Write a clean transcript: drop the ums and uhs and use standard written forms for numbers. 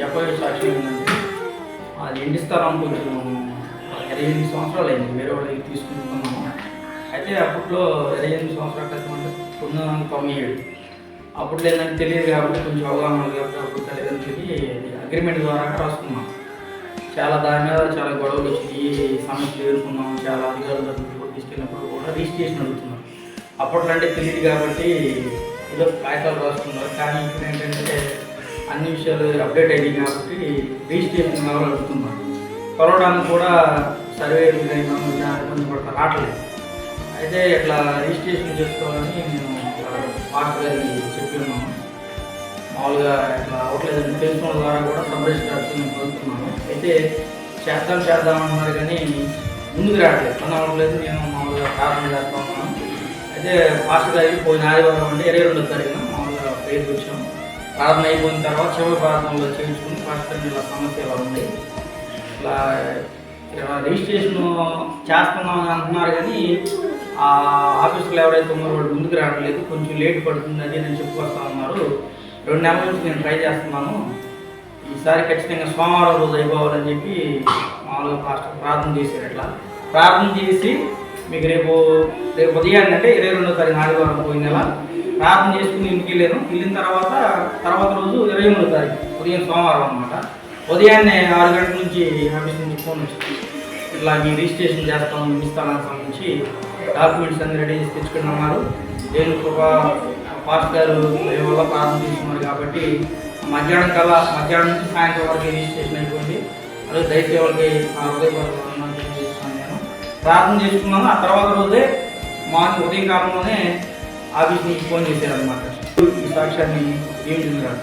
చెప్పే సాక్ష్యం ఏంటంటే అది ఇంటి స్థలం కొంచెం 28 సంవత్సరాలు అయింది వేరే వాళ్ళకి తీసుకుంటున్నాము. అయితే అప్పట్లో 28 సంవత్సరాల క్రితం అంటే 1997 అప్పట్లో ఏంటంటే తెలియదు కాబట్టి కొంచెం అవగాహన కాబట్టి అప్పుడు తల్లిదండ్రులకి అగ్రిమెంట్ ద్వారా రాసుకున్నాం. దాని మీద చాలా గొడవలు వచ్చి సమస్యలు ఎదుర్కొన్నాం. చాలా అధికారుల దగ్గరికి తీసుకెళ్ళినప్పుడు కూడా రిజిస్ట్రేషన్ అడుగుతున్నారు. అప్పట్లో అంటే తెలియదు కాబట్టి ఏదో కాగితాలు రాసుకున్నారు. కానీ ఇప్పుడు ఏంటంటే అన్ని విషయాలు అప్డేట్ అయ్యాయి కాబట్టి రిజిస్ట్రేషన్ కావాలి అడుగుతున్నారు. కొలవడానికి కూడా సర్వే ఇబ్బంది పడతా రావట్లేదు. అయితే ఇట్లా రిజిస్ట్రేషన్ చేసుకోవాలని నేను పాస్టర్ గారికి చెప్పి ఉన్నాను. మామూలుగా ఇట్లా అవట్లేదని తెలుసుకోవడం ద్వారా కూడా సబ్ రిజిస్ట్రార్ నేను పొందుతున్నాను. అయితే చేద్దామంటున్నారు కానీ ముందుకు రావట్లేదు, పని అవ్వట్లేదు. నేను మామూలుగా ప్రార్థన చేస్తా ఉన్నాను. అయితే పాస్టర్ గారికి పోయిన ఆదివారం అంటే 22వ తారీఖున మామూలుగా పేరుకి వచ్చాము. ప్రార్థన అయిపోయిన తర్వాత చివరి ప్రార్థనలో చేయించుకుని పాస్టర్ ఇలా సమస్య ఎలా ఉంది, ఇట్లా రిజిస్ట్రేషన్ చేస్తున్నామని అంటున్నారు కానీ ఆ ఆఫీసులో ఎవరైతే ఉన్నారో వాళ్ళు ముందుకు రావట్లేదు, కొంచెం లేట్ పడుతుంది అది నేను చెప్పుకొస్తా ఉన్నారు. 2 నెలల నుంచి నేను ట్రై చేస్తున్నాను. ఈసారి ఖచ్చితంగా సోమవారం రోజు అయిపోవాలని చెప్పి మామూలుగా పాస్టర్ ప్రార్థన చేశారు. ఇట్లా ప్రార్థన చేసి మీకు రేపు ఉదయాన్నే అంటే 22వ తారీఖు ఆదివారం పోయిన నెల ప్రార్థన చేసుకుని ఇంటికి వెళ్ళిన తర్వాత రోజు 28వ తారీఖు ఉదయం సోమవారం అనమాట. ఉదయాన్నే 6 గంటల నుంచి ఆఫీస్ నుంచి ఫోన్ వచ్చింది, ఇట్లా మీ రిజిస్ట్రేషన్ చేస్తాం మీ స్థలానికి సంబంధించి డాక్యుమెంట్స్ అన్ని రెడీ చేసి తెచ్చుకున్నారు. నేను పాస్టర్ గారు వల్ల ప్రార్థన తీసుకున్నారు కాబట్టి మధ్యాహ్నం నుంచి సాయంత్రం వరకు రిజిస్ట్రేషన్ అయిపోయింది. అలాగే దయచేసి ఆ హృదయపూర్వక చేసుకున్నాను. నేను ప్రార్థన చేసుకున్నాను. ఆ తర్వాత రోజే మార్నింగ్ ఉదయకాలంలోనే ఆఫీస్ నుంచి ఫోన్ చేశారు అనమాట. ఈ సాక్ష్యాన్ని ఏమి చెందినారు.